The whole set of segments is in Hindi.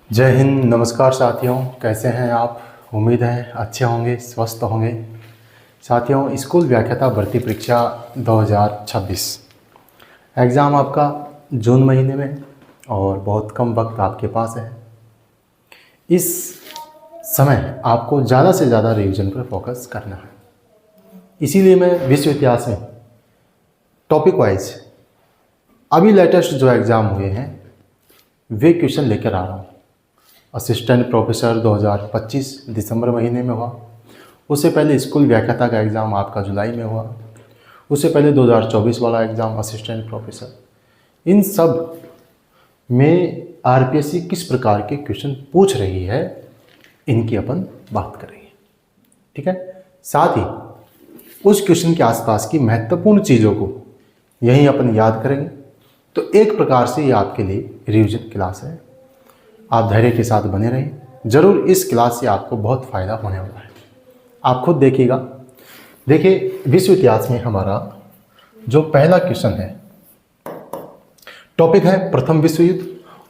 जय हिंद। नमस्कार साथियों, कैसे हैं आप? उम्मीद है अच्छे होंगे, स्वस्थ होंगे। साथियों, स्कूल व्याख्याता भर्ती परीक्षा 2026 एग्ज़ाम आपका जून महीने में और बहुत कम वक्त आपके पास है। इस समय आपको ज़्यादा से ज़्यादा रिवीजन पर फोकस करना है। इसीलिए मैं विश्व इतिहास में टॉपिक वाइज अभी लेटेस्ट जो एग्ज़ाम हुए हैं वे क्वेश्चन लेकर आ रहा हूँ। असिस्टेंट प्रोफेसर 2025 दिसंबर महीने में हुआ। उससे पहले स्कूल व्याख्याता का एग्ज़ाम आपका जुलाई में हुआ। उससे पहले 2024 वाला एग्ज़ाम असिस्टेंट प्रोफेसर। इन सब में आरपीएससी किस प्रकार के क्वेश्चन पूछ रही है, इनकी अपन बात करेंगे। ठीक है। साथ ही उस क्वेश्चन के आसपास की महत्वपूर्ण चीज़ों को यहीं अपन याद करेंगे। तो एक प्रकार से ये आपके लिए रिवीजन क्लास है। आप धैर्य के साथ बने रहें। ज़रूर इस क्लास से आपको बहुत फ़ायदा होने वाला है। आप खुद देखिएगा। देखिए, विश्व इतिहास में हमारा जो पहला क्वेश्चन है, टॉपिक है प्रथम विश्व युद्ध।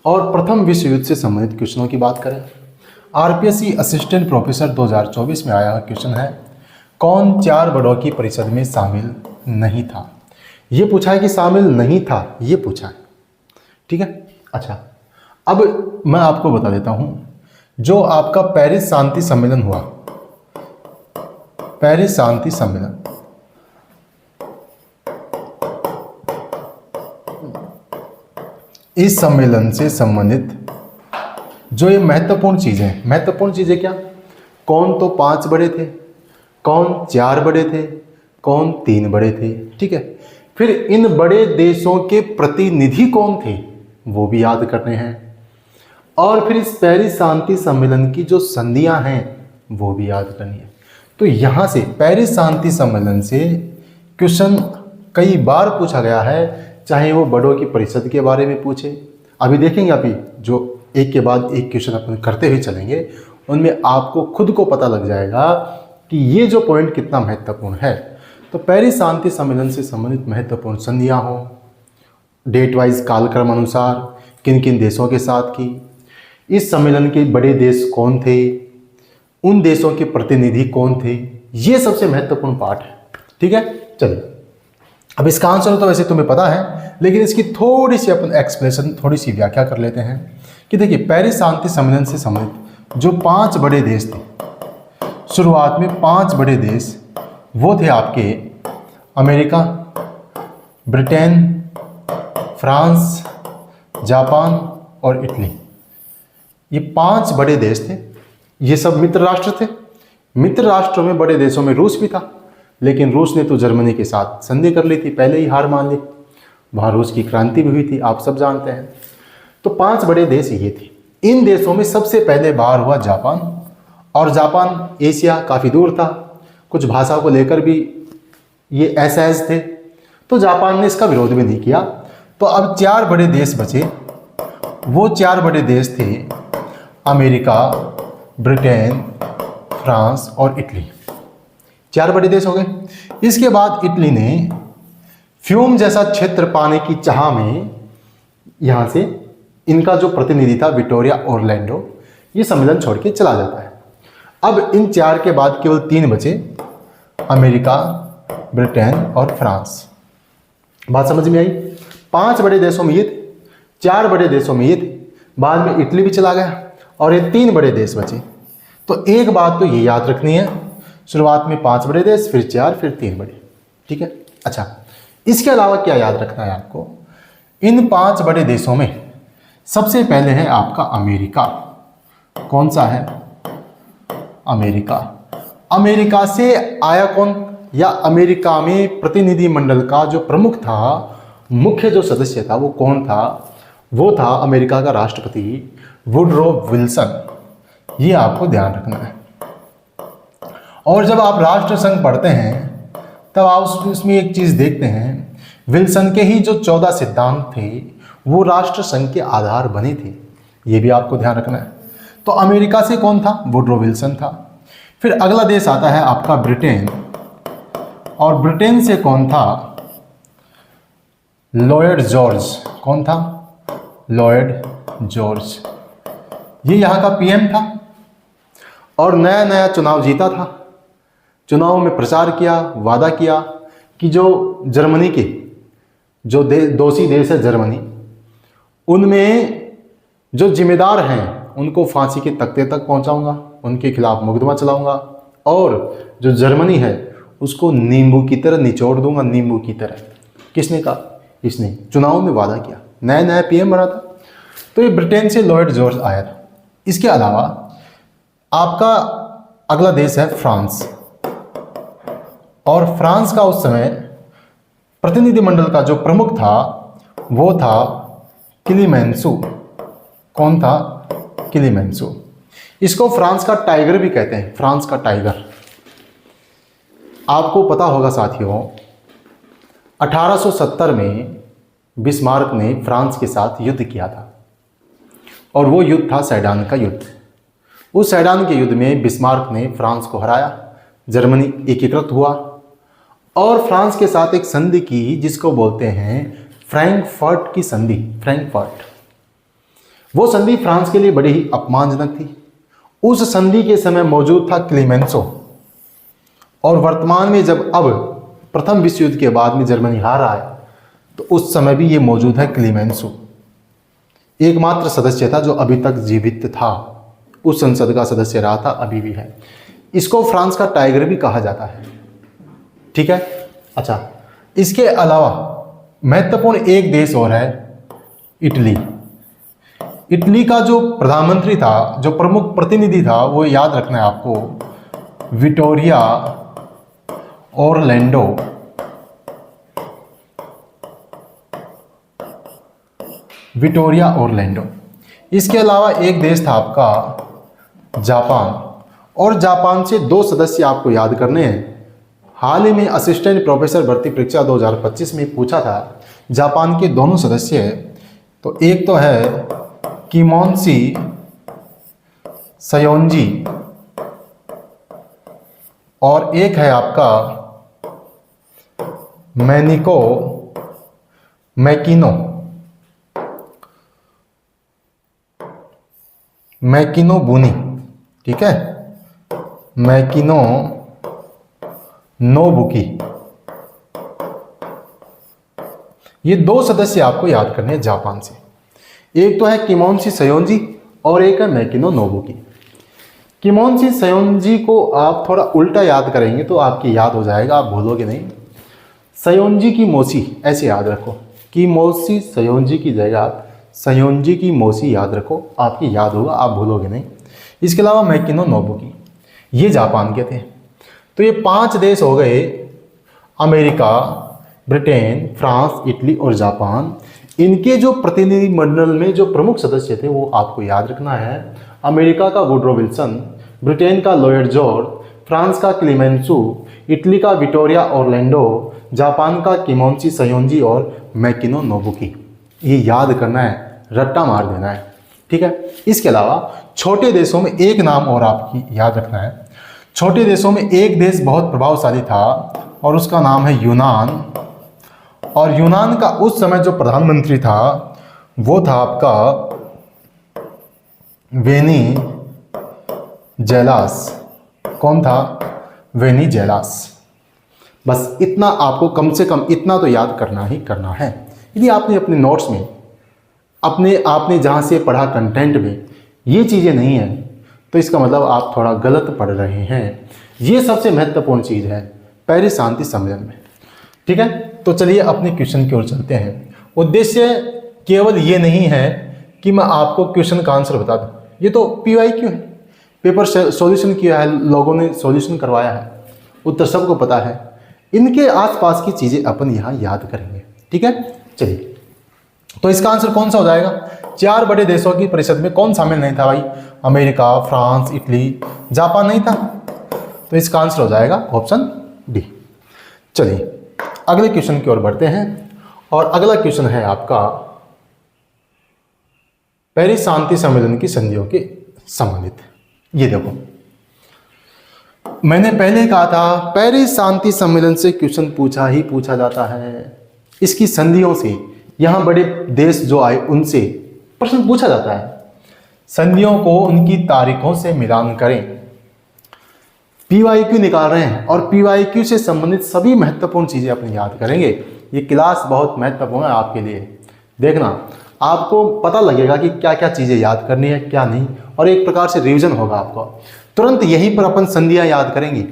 और प्रथम विश्व युद्ध से संबंधित क्वेश्चनों की बात करें, आरपीएससी असिस्टेंट प्रोफेसर 2024 में आया क्वेश्चन है, कौन चार बड़ों की परिषद में शामिल नहीं था? ये पूछा है कि शामिल नहीं था, ये पूछा है। ठीक है। अच्छा, अब मैं आपको बता देता हूं, जो आपका पेरिस शांति सम्मेलन हुआ, पेरिस शांति सम्मेलन, इस सम्मेलन से संबंधित जो ये महत्वपूर्ण चीजें क्या? कौन तो 5 बड़े थे, कौन 4 बड़े थे, कौन 3 बड़े थे। ठीक है। फिर इन बड़े देशों के प्रतिनिधि कौन थे, वो भी याद करने हैं। और फिर इस पेरिस शांति सम्मेलन की जो संधियां हैं वो भी याद करनी है। तो यहाँ से पेरिस शांति सम्मेलन से क्वेश्चन कई बार पूछा गया है, चाहे वो बड़ों की परिषद के बारे में पूछे। अभी देखेंगे, अभी जो एक के बाद एक क्वेश्चन अपन करते हुए चलेंगे, उनमें आपको खुद को पता लग जाएगा कि ये जो पॉइंट कितना महत्वपूर्ण है। तो पेरिस शांति सम्मेलन से संबंधित महत्वपूर्ण संधियाँ हों, डेट वाइज कालक्रम अनुसार किन किन देशों के साथ की, इस सम्मेलन के बड़े देश कौन थे, उन देशों के प्रतिनिधि कौन थे, ये सबसे महत्वपूर्ण पार्ट है। ठीक है। चलिए, अब इसका आंसर तो वैसे तुम्हें पता है, लेकिन इसकी थोड़ी सी अपन एक्सप्लेनेशन, थोड़ी सी व्याख्या कर लेते हैं कि देखिए, पेरिस शांति सम्मेलन से संबंधित जो 5 बड़े देश थे, शुरुआत में 5 बड़े देश वो थे आपके अमेरिका, ब्रिटेन, फ्रांस, जापान और इटली। ये 5 बड़े देश थे। ये सब मित्र राष्ट्र थे। मित्र राष्ट्रों में बड़े देशों में रूस भी था, लेकिन रूस ने तो जर्मनी के साथ संधि कर ली थी, पहले ही हार मान ली। वहाँ रूस की क्रांति भी हुई थी, आप सब जानते हैं। तो 5 बड़े देश ये थे। इन देशों में सबसे पहले बाहर हुआ जापान, और जापान एशिया काफ़ी दूर था, कुछ भाषा को लेकर भी ये असहज थे, तो जापान ने इसका विरोध भी नहीं किया। तो अब 4 बड़े देश बचे। वो 4 बड़े देश थे अमेरिका, ब्रिटेन, फ्रांस और इटली। 4 बड़े देश हो गए। इसके बाद इटली ने फ्यूम जैसा क्षेत्र पाने की चाह में यहाँ से इनका जो प्रतिनिधि था विक्टोरिया ऑरलैंडो, ये सम्मेलन छोड़ के चला जाता है। अब इन 4 के बाद केवल 3 बचे, अमेरिका, ब्रिटेन और फ्रांस। बात समझ में आई? 5 बड़े देशों में ये थे, 4 बड़े देशों में ये थे, बाद में इटली भी चला गया और ये 3 बड़े देश बचे। तो एक बात तो ये याद रखनी है, शुरुआत में 5 बड़े देश, फिर 4, फिर 3 बड़े। ठीक है। अच्छा, इसके अलावा क्या याद रखना है आपको? इन 5 बड़े देशों में सबसे पहले है आपका अमेरिका। कौन सा है? अमेरिका। अमेरिका से आया कौन, या अमेरिका में प्रतिनिधिमंडल का जो प्रमुख था, मुख्य जो सदस्य था, वो कौन था? वो था अमेरिका का राष्ट्रपति वुडरो विल्सन। ये आपको ध्यान रखना है। और जब आप राष्ट्र संघ पढ़ते हैं तब आप उसमें एक चीज़ देखते हैं, विल्सन के ही जो 14 सिद्धांत थे वो राष्ट्र संघ के आधार बने थे। ये भी आपको ध्यान रखना है। तो अमेरिका से कौन था? वुडरो विल्सन था। फिर अगला देश आता है आपका ब्रिटेन, और ब्रिटेन से कौन था? Lloyd George. कौन था? Lloyd George. ये यहाँ का पीएम था और नया नया चुनाव जीता था। चुनाव में प्रचार किया, वादा किया कि जो जर्मनी के जो दोषी देश है जर्मनी, उनमें जो जिम्मेदार हैं उनको फांसी के तख्ते तक पहुंचाऊंगा, उनके खिलाफ मुकदमा चलाऊंगा और जो जर्मनी है उसको नींबू की तरह निचोड़ दूंगा, नींबू की तरह। किसने कहा? इसने चुनाव में वादा किया, नया नया पीएम बना था। तो ये ब्रिटेन से लॉयड जॉर्ज आया था। इसके अलावा आपका अगला देश है फ्रांस, और फ्रांस का उस समय प्रतिनिधिमंडल का जो प्रमुख था वो था क्लीमेंसो। कौन था? क्लीमेंसो। इसको फ्रांस का टाइगर भी कहते हैं, फ्रांस का टाइगर। आपको पता होगा साथियों, 1870 में बिस्मार्क ने फ्रांस के साथ युद्ध किया था और वो युद्ध था सेडान का युद्ध। उस सेडान के युद्ध में बिस्मार्क ने फ्रांस को हराया, जर्मनी एकीकृत हुआ और फ्रांस के साथ एक संधि की जिसको बोलते हैं फ्रैंकफर्ट की संधि। फ्रैंकफर्ट, वो संधि फ्रांस के लिए बड़ी ही अपमानजनक थी। उस संधि के समय मौजूद था क्लीमेंसो, और वर्तमान में जब अब प्रथम विश्व युद्ध के बाद में जर्मनी हार रहा है तो उस समय भी ये मौजूद है क्लीमेंसो। एकमात्र सदस्य था जो अभी तक जीवित था, उस संसद का सदस्य रहा था, अभी भी है। इसको फ्रांस का टाइगर भी कहा जाता है। ठीक है। अच्छा, इसके अलावा महत्वपूर्ण एक देश और है, इटली। इटली का जो प्रधानमंत्री था, जो प्रमुख प्रतिनिधि था, वो याद रखना है आपको, विटोरिया ओरलैंडो। Vittoria Orlando. इसके अलावा एक देश था आपका जापान, और जापान से 2 सदस्य आपको याद करने हैं। हाल ही में असिस्टेंट प्रोफेसर भर्ती परीक्षा 2025 में पूछा था जापान के दोनों सदस्य हैं। तो एक तो है किमोन्शी सयोंजी और एक है आपका मैनिको मैकिनो बुनी। ठीक है, मैकिनो नोबुकी। ये 2 सदस्य आपको याद करने हैं जापान से। एक तो है किमोन्शी सयोंजी और एक है मैकिनो नोबुकी। किमोन्शी सयोंजी को आप थोड़ा उल्टा याद करेंगे तो आपकी याद हो जाएगा, आप भूलोगे नहीं। सयोंजी की मौसी ऐसे याद रखो, किमोन्शी सयोंजी की जगह आप सयोंजी की मौसी याद रखो, आपकी याद होगा, आप भूलोगे नहीं। इसके अलावा मैकिनो नोबुकी, ये जापान के थे। तो ये 5 देश हो गए, अमेरिका, ब्रिटेन, फ्रांस, इटली और जापान। इनके जो प्रतिनिधिमंडल में जो प्रमुख सदस्य थे वो आपको याद रखना है। अमेरिका का वुड्रो विल्सन, ब्रिटेन का लॉयड जॉर्ज, फ्रांस का क्लीमेंसो, इटली का विटोरिया ओरलैंडो, जापान का किमोन्शी सयोंजी और मैकिनो नोबुकी। ये याद करना है, रट्टा मार देना है। ठीक है। इसके अलावा छोटे देशों में एक नाम और आपकी याद रखना है। छोटे देशों में एक देश बहुत प्रभावशाली था और उसका नाम है यूनान, और यूनान का उस समय जो प्रधानमंत्री था वो था आपका वेनिजेलास। कौन था? वेनिजेलास। बस इतना आपको कम से कम इतना तो याद करना ही करना है। यदि आपने अपने नोट्स में आपने जहाँ से पढ़ा कंटेंट में ये चीज़ें नहीं हैं तो इसका मतलब आप थोड़ा गलत पढ़ रहे हैं। ये सबसे महत्वपूर्ण चीज़ है पेरिस शांति सम्मेलन में। ठीक है। तो चलिए अपने क्वेश्चन की ओर चलते हैं। उद्देश्य केवल ये नहीं है कि मैं आपको क्वेश्चन का आंसर बता दूं, ये तो PYQ है, पेपर सॉल्यूशन किया है, लोगों ने सॉल्यूशन करवाया है, उत्तर सबको पता है। इनके आसपास की चीज़ें अपन यहाँ याद करेंगे। ठीक है। चलिए, तो इसका आंसर कौन सा हो जाएगा? 4 बड़े देशों की परिषद में कौन शामिल नहीं था भाई? अमेरिका, फ्रांस, इटली, जापान नहीं था। तो इसका आंसर हो जाएगा ऑप्शन डी। चलिए अगले क्वेश्चन की ओर बढ़ते हैं, और अगला क्वेश्चन है आपका पेरिस शांति सम्मेलन की संधियों के संबंधित। ये देखो, मैंने पहले कहा था पेरिस शांति सम्मेलन से क्वेश्चन पूछा ही पूछा जाता है। इसकी संधियों से, यहाँ बड़े देश जो आए उनसे प्रश्न पूछा जाता है। संधियों को उनकी तारीखों से मिलान करें। PYQ निकाल रहे हैं और PYQ से संबंधित सभी महत्वपूर्ण चीज़ें अपनी याद करेंगे। ये क्लास बहुत महत्वपूर्ण है आपके लिए। देखना, आपको पता लगेगा कि क्या क्या चीज़ें याद करनी है क्या नहीं, और एक प्रकार से रिवीजन होगा आपको। तुरंत यहीं पर अपन संधियाँ याद करेंगे,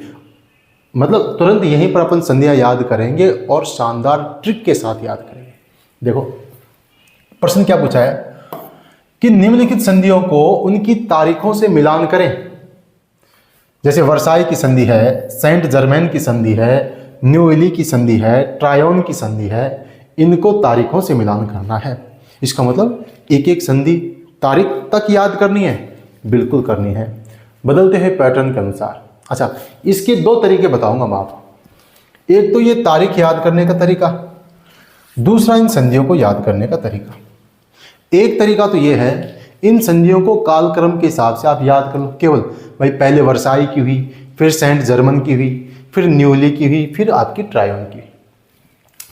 मतलब तुरंत यहीं पर अपन संधियाँ याद करेंगे और शानदार ट्रिक के साथ याद करेंगे। देखो प्रश्न क्या पूछा है कि निम्नलिखित संधियों को उनकी तारीखों से मिलान करें। जैसे वर्साई की संधि है, सेंट जर्मेन की संधि है, न्यू इली की संधि है, ट्रायोन की संधि है, इनको तारीखों से मिलान करना है। इसका मतलब एक एक संधि तारीख तक याद करनी है, बिल्कुल करनी है, बदलते हुए पैटर्न के अनुसार। अच्छा, इसके दो तरीके बताऊंगा मैं आपको। एक तो ये तारीख याद करने का तरीका, दूसरा इन संधियों को याद करने का तरीका। एक तरीका तो ये है, इन संधियों को कालक्रम के हिसाब से आप याद कर लो। केवल भाई पहले वर्साई की हुई, फिर सेंट जर्मन की हुई, फिर न्यूली की हुई, फिर आपकी ट्रायोन की,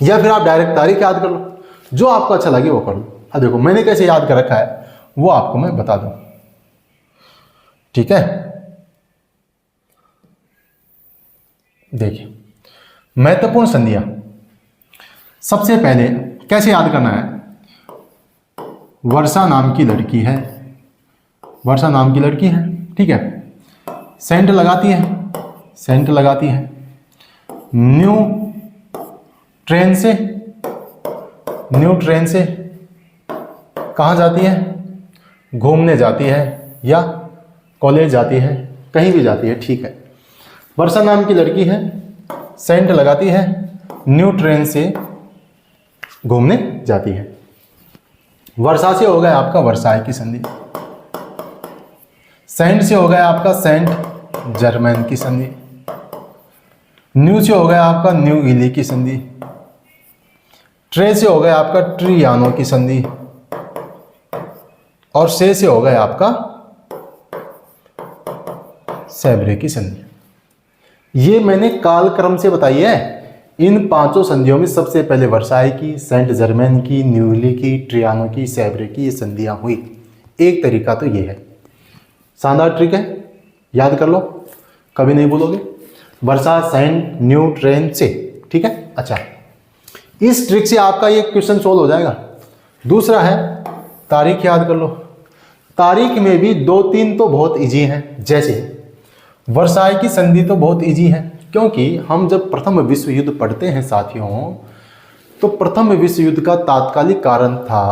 या फिर आप डायरेक्ट तारीख याद कर लो। जो आपको अच्छा लगे वो कर लो। अब देखो मैंने कैसे याद कर रखा है वो आपको मैं बता दूं, ठीक है। देखिए महत्वपूर्ण संधियां, सबसे पहले कैसे याद करना है। वर्षा नाम की लड़की है, वर्षा नाम की लड़की है, ठीक है, सेंट लगाती है, सेंट लगाती है, न्यू ट्रेन से, न्यू ट्रेन से कहाँ जाती है, घूमने जाती है या कॉलेज जाती है, कहीं भी जाती है, ठीक है। वर्षा नाम की लड़की है, सेंट लगाती है, न्यू ट्रेन से घूमने जाती है। वर्षा से हो गया आपका वर्साई की संधि, सेंट से हो गया आपका सेंट जर्मन की संधि, न्यू से हो गया आपका न्यू इली की संधि, ट्रे से हो गया आपका ट्रियानो की संधि, और से हो गया आपका सैब्रे की संधि। ये मैंने कालक्रम से बताई है। इन पांचों संधियों में सबसे पहले वर्साई की, सेंट जर्मन की, न्यू इली की, ट्रियानो की, सैब्रे की ये संधियां हुई। एक तरीका तो ये है, शानदार ट्रिक है, याद कर लो, कभी नहीं भूलोगे। वर्षा, सेंट, न्यू, ट्रेन से, ठीक है। अच्छा, इस ट्रिक से आपका ये क्वेश्चन सोल्व हो जाएगा। दूसरा है तारीख याद कर लो। तारीख में भी दो तीन तो बहुत इजी हैं। जैसे वर्साई की संधि तो बहुत इजी है, क्योंकि हम जब प्रथम विश्व युद्ध पढ़ते हैं साथियों, तो प्रथम विश्व युद्ध का तात्कालिक कारण था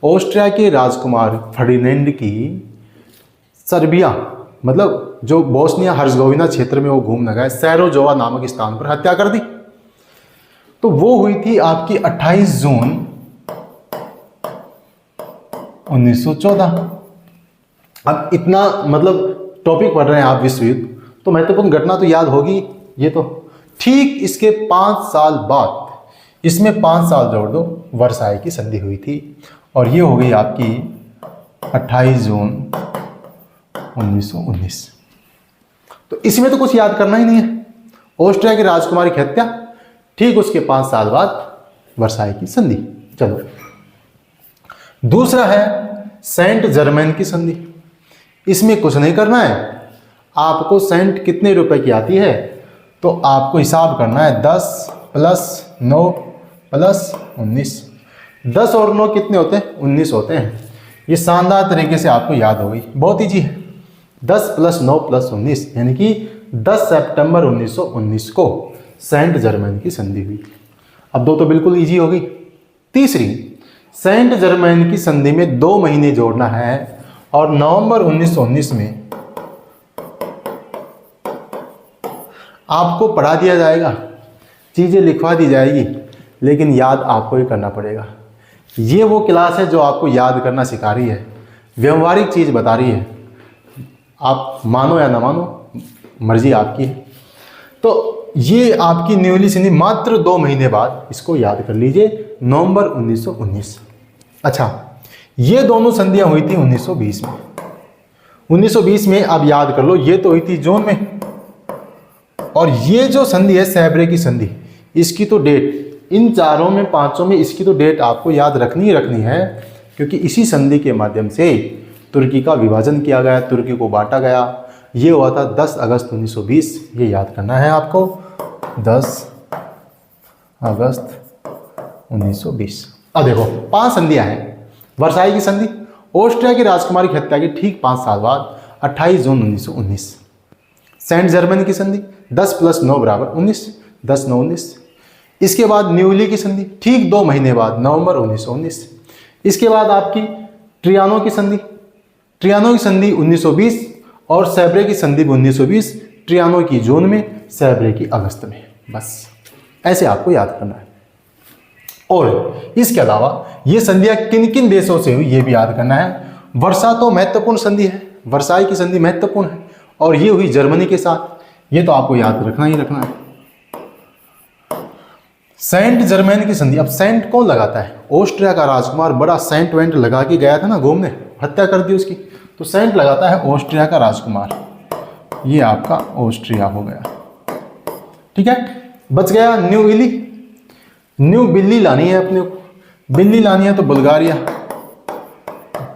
ऑस्ट्रिया के राजकुमार फर्डिनेंड की सर्बिया, मतलब जो बोस्निया हर्जगोविना क्षेत्र में वो घूमने गए, सैरोजोवा नामक स्थान पर हत्या कर दी। तो वो हुई थी आपकी 28 जून 1914। अब इतना मतलब टॉपिक पढ़ रहे हैं आप विश्व युद्ध, तो महत्वपूर्ण घटना तो याद होगी। ये तो ठीक इसके 5 साल बाद, इसमें 5 साल जोड़ दो, वर्साई की संधि हुई थी, और ये हो गई आपकी 28 जून 1919। तो इसमें तो कुछ याद करना ही नहीं है। ऑस्ट्रिया के राजकुमारी की हत्या, ठीक उसके 5 साल बाद वर्साई की संधि। चलो, दूसरा है सेंट जर्मन की संधि। इसमें कुछ नहीं करना है, आपको सेंट कितने रुपए की आती है तो आपको हिसाब करना है 10 + 9 + 19। 10 और 9 कितने होते हैं? 19 होते हैं। ये शानदार तरीके से आपको याद हो गई, बहुत ईजी है। 10 + 9 + 19 यानी कि 10 सितंबर 1919 को सेंट जर्मन की संधि हुई। अब दो तो बिल्कुल ईजी हो गई। तीसरी, सेंट जर्मन की संधि में 2 महीने जोड़ना है और नवंबर 1919 में आपको पढ़ा दिया जाएगा, चीज़ें लिखवा दी जाएगी, लेकिन याद आपको ही करना पड़ेगा। ये वो क्लास है जो आपको याद करना सिखा रही है, व्यवहारिक चीज़ बता रही है। आप मानो या ना मानो, मर्जी आपकी है। तो ये आपकी न्यूली संधि मात्र 2 महीने बाद, इसको याद कर लीजिए, नवंबर 1919। अच्छा, ये दोनों संधियां हुई थी 1920 में। 1920 में अब याद कर लो, ये तो हुई थी जून में, और ये जो संधि है सैब्रे की संधि, इसकी तो डेट, इन चारों में 5 में इसकी तो डेट आपको याद रखनी ही रखनी है, क्योंकि इसी संधि के माध्यम से तुर्की का विभाजन किया गया, तुर्की को बांटा गया। ये हुआ था 10 अगस्त 1920। ये याद करना है आपको, 10 अगस्त 1920। अब देखो 5 संधियां हैं। वर्साई की संधि, ऑस्ट्रिया की राजकुमारी की हत्या के ठीक 5 साल बाद 28 जून 1919। सेंट जर्मन की संधि 10 + 9 = 19, 10 9 19। इसके बाद न्यूली की संधि ठीक 2 महीने बाद नवंबर 1919। इसके बाद आपकी ट्रियानो की संधि, ट्रियानो की संधि 1920 और सैब्रे की संधि भी 1920। ट्रियानो की जून में, सैब्रे की अगस्त में। बस ऐसे आपको याद करना है। और इसके अलावा ये संधियां किन किन देशों से हुई ये भी याद करना है। वर्षा तो महत्वपूर्ण संधि है, वर्साई की संधि महत्वपूर्ण है, और ये हुई जर्मनी के साथ। ये तो आपको याद रखना ही रखना है। सेंट जर्मन की संधि, अब सेंट कौन लगाता है? ऑस्ट्रिया का राजकुमार बड़ा सेंट वेंट लगा के गया था ना घूमने, हत्या कर दी उसकी, तो सेंट लगाता है ऑस्ट्रिया का राजकुमार। ये आपका ऑस्ट्रिया हो गया, ठीक है। बच गया न्यू इली, न्यू बिल्ली लानी है अपने को, बिल्ली लानी है तो बुल्गारिया।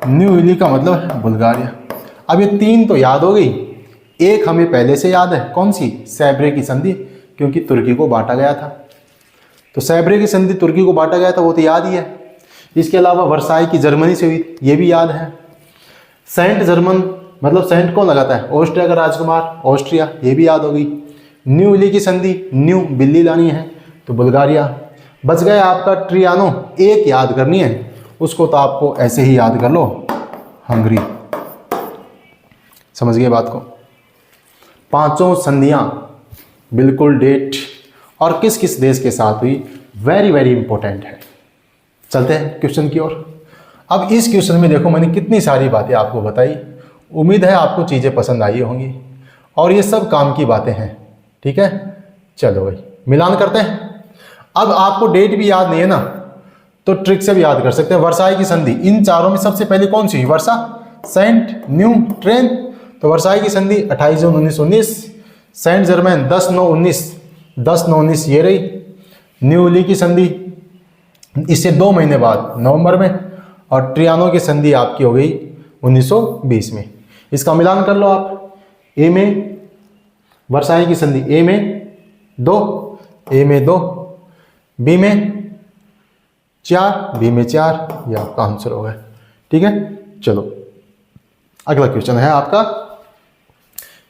न्यू इली का मतलब है बुल्गारिया। अब ये 3 तो याद हो गई, एक हमें पहले से याद है, कौन सी? सैब्रे की संधि, क्योंकि तुर्की को बांटा गया था। तो सैब्रे की संधि तुर्की को बांटा गया था, वो तो याद ही है। इसके अलावा वर्साई की जर्मनी से हुई, ये भी याद है। सेंट जर्मन मतलब सेंट कौन लगाता है? ऑस्ट्रिया का राजकुमार, ऑस्ट्रिया, ये भी याद हो गई। न्यू इली की संधि, न्यू बिल्ली लानी है तो बुल्गारिया। बच गया आपका ट्रियानो, एक याद करनी है, उसको तो आपको ऐसे ही याद कर लो, हंगरी। समझ गए बात को? 5 संधियां बिल्कुल डेट और किस किस देश के साथ हुई, वेरी वेरी इंपॉर्टेंट है। चलते हैं क्वेश्चन की ओर। अब इस क्वेश्चन में देखो मैंने कितनी सारी बातें आपको बताई, उम्मीद है आपको चीज़ें पसंद आई होंगी, और ये सब काम की बातें हैं, ठीक है। चलो भाई मिलान करते हैं। अब आपको डेट भी याद नहीं है ना, तो ट्रिक से भी याद कर सकते हैं। वर्साई की संधि, इन चारों में सबसे पहले कौन सी हुई? वर्षा, सेंट, न्यू, ट्रेन। तो वर्साई की संधि 28 जून 1919। सेंट जर्मन 10 9 19, 10 9 19 ये रही। न्यू इली की संधि इससे 2 महीने बाद नवंबर में, और ट्रियानो की संधि आपकी हो गई 1920 में। इसका मिलान कर लो आप। ए में वर्साई की संधि, ए में 2, ए में 2, बी में 4, बी में 4, ये आपका आंसर होगा, ठीक है। चलो अगला क्वेश्चन है आपका,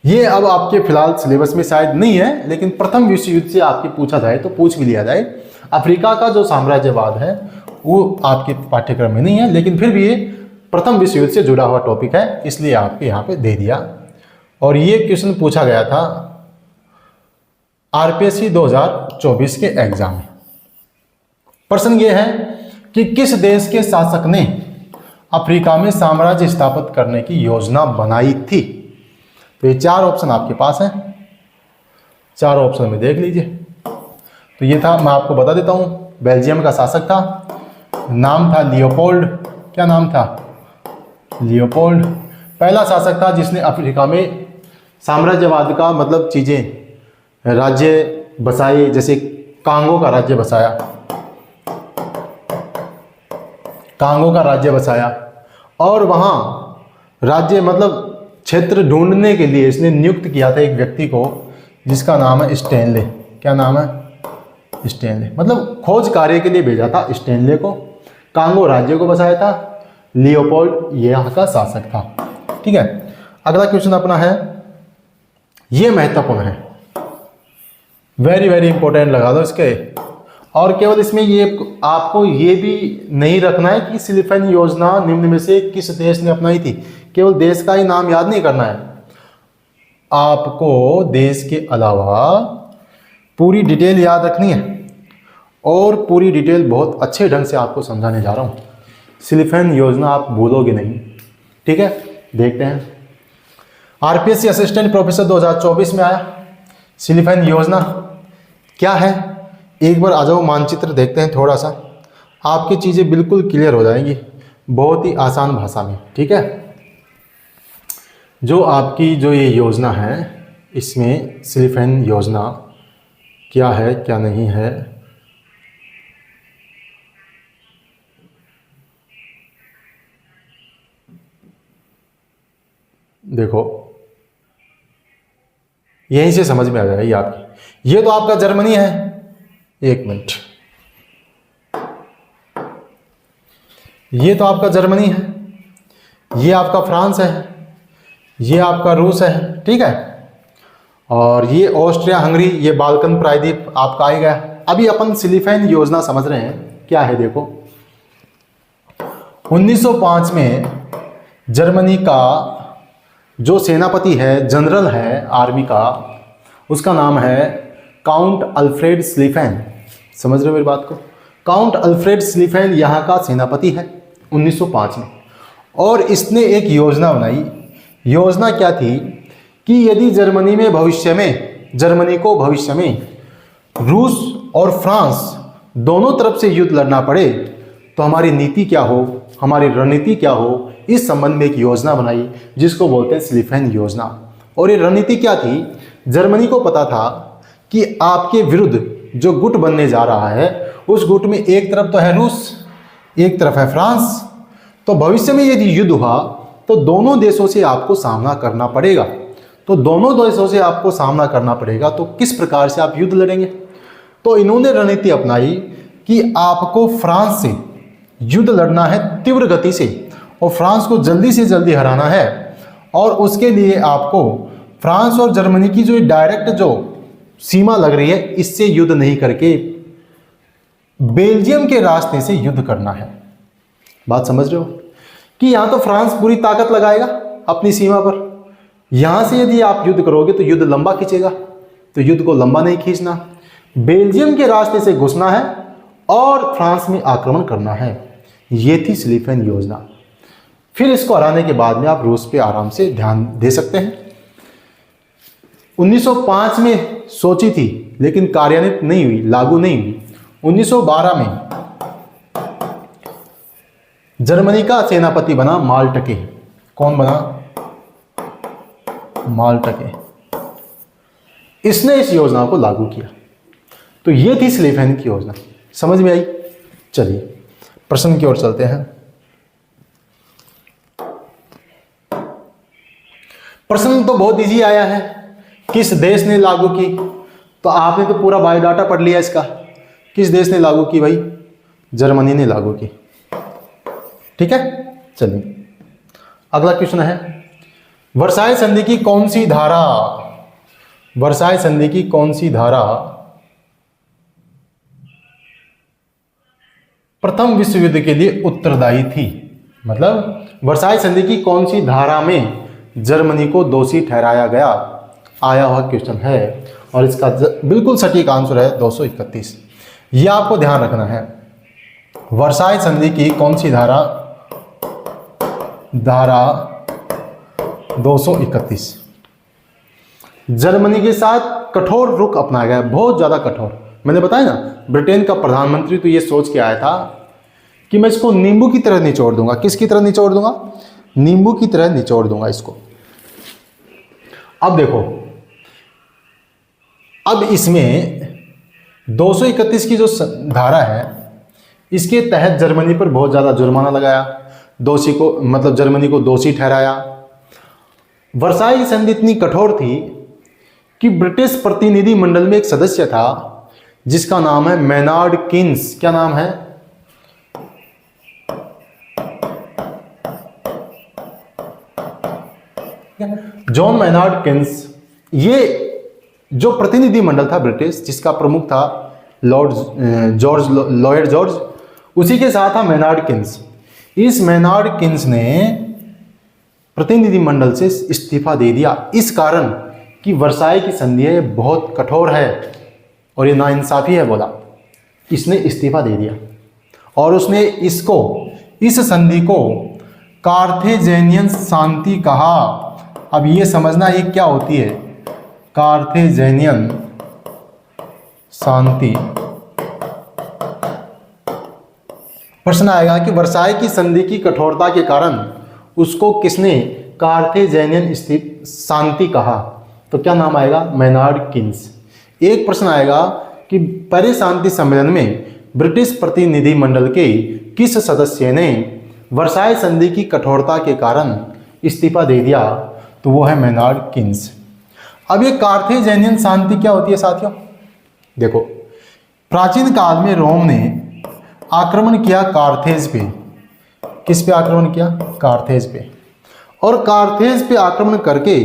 ये अब आपके फिलहाल सिलेबस में शायद नहीं है, लेकिन प्रथम विश्व युद्ध से आपके पूछा जाए तो पूछ भी लिया जाए। अफ्रीका का जो साम्राज्यवाद है वो आपके पाठ्यक्रम में नहीं है, लेकिन फिर भी ये प्रथम विश्व युद्ध से जुड़ा हुआ टॉपिक है, इसलिए आपके यहाँ पे दे दिया। और ये क्वेश्चन पूछा गया था आरपीएससी 2024 के एग्जाम में। प्रश्न ये है कि किस देश के शासक ने अफ्रीका में साम्राज्य स्थापित करने की योजना बनाई थी? तो ये 4 ऑप्शन आपके पास हैं, 4 ऑप्शन में देख लीजिए। तो ये था, मैं आपको बता देता हूँ, बेल्जियम का शासक था, नाम था लियोपोल्ड। क्या नाम था? लियोपोल्ड। पहला शासक था जिसने अफ्रीका में साम्राज्यवाद का मतलब चीज़ें, राज्य बसाए, जैसे कांगो का राज्य बसाया, कांगो का राज्य बसाया, और वहाँ राज्य मतलब क्षेत्र ढूंढने के लिए इसने नियुक्त किया था एक व्यक्ति को, जिसका नाम है स्टेनले। क्या नाम है? स्टेनले। मतलब खोज कार्य के लिए भेजा था स्टेनले को, कांगो राज्य को बसाया था, लियोपोल्ड ये यहाँ का शासक था, ठीक है। अगला क्वेश्चन अपना है, ये महत्वपूर्ण है, वेरी वेरी इंपॉर्टेंट लगा दो इसके। और केवल इसमें ये आपको ये भी नहीं रखना है कि सिलिफन योजना निम्न में से किस देश ने अपनाई थी, केवल देश का ही नाम याद नहीं करना है, आपको देश के अलावा पूरी डिटेल याद रखनी है, और पूरी डिटेल बहुत अच्छे ढंग से आपको समझाने जा रहा हूँ। सिलिफन योजना आप भूलोगे नहीं, ठीक है। देखते हैं, आरपीएससी असिस्टेंट प्रोफेसर 2024 में आया। सिलिफन योजना क्या है, एक बार आ जाओ, मानचित्र देखते हैं थोड़ा सा, आपकी चीज़ें बिल्कुल क्लियर हो जाएंगी बहुत ही आसान भाषा में, ठीक है। जो आपकी जो ये योजना है, इसमें सिलिफन योजना क्या है क्या नहीं है, देखो यहीं से समझ में आ जाएगा ये आपकी। ये तो आपका जर्मनी है, एक मिनट, ये तो आपका जर्मनी है, ये आपका फ्रांस है, ये आपका रूस है, ठीक है, और ये ऑस्ट्रिया हंगरी, ये बाल्कन प्रायद्वीप आपका आ गया। अभी अपन सिलिफेन योजना समझ रहे हैं क्या है। देखो 1905 में जर्मनी का जो सेनापति है, जनरल है आर्मी का, उसका नाम है काउंट अल्फ्रेड स्लीफेन। समझ रहे हो मेरी बात को? काउंट अल्फ्रेड स्लीफेन यहाँ का सेनापति है 1905 में, और इसने एक योजना बनाई। योजना क्या थी कि यदि जर्मनी को भविष्य में रूस और फ्रांस दोनों तरफ से युद्ध लड़ना पड़े तो हमारी नीति क्या हो, हमारी रणनीति क्या हो, इस संबंध में एक योजना बनाई जिसको बोलते हैं स्लीफेन योजना। और ये रणनीति क्या थी? जर्मनी को पता था कि आपके विरुद्ध जो गुट बनने जा रहा है उस गुट में एक तरफ तो है रूस, एक तरफ है फ्रांस, तो भविष्य में यदि युद्ध हुआ तो दोनों देशों से आपको सामना करना पड़ेगा। तो दोनों देशों से आपको सामना करना पड़ेगा, तो किस प्रकार से आप युद्ध लड़ेंगे? तो इन्होंने रणनीति अपनाई कि आपको फ्रांस से युद्ध लड़ना है तीव्र गति से, और फ्रांस को जल्दी से जल्दी हराना है, और उसके लिए आपको फ्रांस और जर्मनी की जो डायरेक्ट जो सीमा लग रही है इससे युद्ध नहीं करके बेल्जियम के रास्ते से युद्ध करना है। बात समझ रहे हो कि यहाँ तो फ्रांस पूरी ताकत लगाएगा अपनी सीमा पर, यहाँ से यदि आप युद्ध करोगे तो युद्ध लंबा खींचेगा, तो युद्ध को लंबा नहीं खींचना, बेल्जियम के रास्ते से घुसना है और फ्रांस में आक्रमण करना है। ये थी स्लीफेन योजना। फिर इसको हराने के बाद में आप रूस पे आराम से ध्यान दे सकते हैं। 1905 में सोची थी लेकिन कार्यान्वित नहीं हुई, लागू नहीं हुई। 1912 में जर्मनी का सेनापति बना माल्टके। कौन बना? माल्टके। इसने इस योजना को लागू किया। तो ये थी स्लीफेन की योजना। समझ में आई? चलिए प्रश्न की ओर चलते हैं। प्रश्न तो बहुत इजी आया है, किस देश ने लागू की? तो आपने तो पूरा बायोडाटा पढ़ लिया इसका। किस देश ने लागू की भाई? जर्मनी ने लागू की। ठीक है, चलिए अगला क्वेश्चन है, वर्साई संधि की कौन सी धारा, वर्साई संधि की कौन सी धारा प्रथम विश्व युद्ध के लिए उत्तरदायी थी? मतलब वर्साई संधि की कौन सी धारा में जर्मनी को दोषी ठहराया गया, आया हुआ क्वेश्चन है, और इसका बिल्कुल सटीक आंसर है 231। यह आपको ध्यान रखना है। वर्साई संधि की कौन सी धारा? धारा 231। जर्मनी के साथ कठोर रुख अपनाया गया, बहुत ज़्यादा कठोर। मैंने बताया ना, ब्रिटेन का प्रधानमंत्री तो ये सोच के आया था कि मैं इसको नींबू की तरह निचोड़ दूंगा। किसकी तरह निचोड़ दूंगा? नींबू की तरह निचोड़ दूंगा इसको। अब देखो, अब इसमें 231 की जो धारा है इसके तहत जर्मनी पर बहुत ज़्यादा जुर्माना लगाया, दोषी को मतलब जर्मनी को दोषी ठहराया। वर्साई संधि इतनी कठोर थी कि ब्रिटिश प्रतिनिधि मंडल में एक सदस्य था जिसका नाम है मेनार्ड किन्स। क्या नाम है? John Maynard Keynes. ये जो प्रतिनिधि मंडल था ब्रिटिश, जिसका प्रमुख था लॉर्ड जॉर्ज, उसी के साथ था मेनार्ड किन्स। इस मेनार्ड किन्स ने प्रतिनिधि मंडल से इस्तीफा दे दिया इस कारण कि वर्साई की संधि बहुत कठोर है और ये नाइंसाफी है बोला। इसने इस्तीफा दे दिया और उसने इस संधि को कार्थेजेनियन शांति कहा। अब ये समझना ये क्या होती है, कार्थेजेनियन शांति। प्रश्न आएगा कि वर्साई की संधि की कठोरता के कारण उसको किसने कार्थेजेनियन शांति कहा? तो क्या नाम आएगा? Maynard Keynes. एक प्रश्न आएगा कि पेरिस शांति सम्मेलन में ब्रिटिश प्रतिनिधि मंडल के किस सदस्य ने वर्साई संधि की कठोरता के कारण इस्तीफा दे दिया? तो वो है मेनार्ड किन्स। अब ये कार्थेजेनियन शांति क्या होती है साथियों? देखो, प्राचीन काल में रोम ने आक्रमण किया कार्थेज पे। किस पे आक्रमण किया? कार्थेज पे। और कार्थेज पे आक्रमण करके